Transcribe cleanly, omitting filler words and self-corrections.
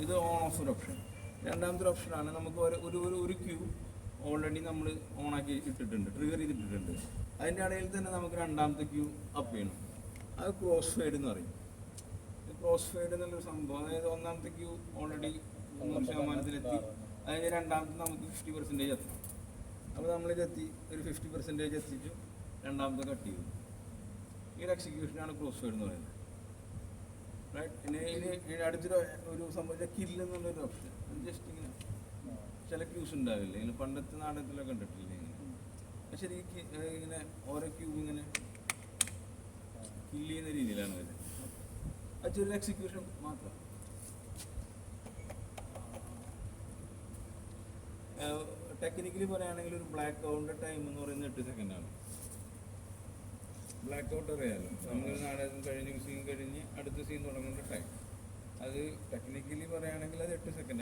ഇത് on of ഒരു option. രണ്ടാമത്തെ ഒരു ഓപ്ഷനാണ് നമുക്ക് ഒരു ക്യൂ ഓൾറെഡി നമ്മൾ ഓണാക്കി ഇട്ടിട്ടുണ്ട്, ട്രിഗർ ചെയ്തിട്ടിട്ടുണ്ട്. അതിൻ്റെ ഇടയിൽ തന്നെ നമുക്ക് രണ്ടാമത്തെ ക്യൂ അപ്പ് ചെയ്യണം. അത് ക്രോസ് ഫെയ്ഡ് എന്ന് പറയും. ക്രോസ് ഫെയ്ഡ് എന്നുള്ളൊരു സംഭവം, അതായത് ഒന്നാമത്തെ ക്യൂ ഓൾറെഡി 100% അതിന് രണ്ടാമത്തെ നമുക്ക് 50% എത്തണം. അപ്പോൾ നമ്മളിതെത്തി ഒരു 50% എത്തിച്ചു രണ്ടാമത്തെ കട്ട് ചെയ്തു. ഈ ഒരു എക്സിക്യൂഷനാണ് ക്രോസ് ഫെയ്ഡ് എന്ന് പറയുന്നത്. റൈറ്റ്. ഇനി അടുത്തൊരു സംഭവം കില്ല് എന്നുള്ളൊരു ഓപ്ഷൻ. ജസ്റ്റ് ഇങ്ങനെ ചില ക്യൂസ് ഉണ്ടാവില്ല, ഇങ്ങനെ പണ്ടത്തെ നാടകത്തിലൊക്കെ കണ്ടിട്ടില്ല ഇങ്ങനെ. പക്ഷേ ഇങ്ങനെ ഓരോ ക്യൂ ഇങ്ങനെ കില്ല് ചെയ്യുന്ന രീതിയിലാണ് വരുന്നത്. അത് ചെറിയ എക്സിക്യൂഷൻ മാത്രം. ടെക്നിക്കലി പറയുകയാണെങ്കിൽ ഒരു ബ്ലാക്ക് ഔട്ടിൻ്റെ ടൈം എന്ന് പറയുന്നത് 8 സെക്കൻഡാണ്. ബ്ലാക്ക് ഔട്ട് അറിയാമല്ലോ, നമ്മളൊരു നാടകം കഴിഞ്ഞ് സീൻ കഴിഞ്ഞ് അടുത്ത സീൻ തുടങ്ങുന്ന ടൈം. അത് ടെക്നിക്കലി പറയുകയാണെങ്കിൽ അത് 8 സെക്കൻഡ്.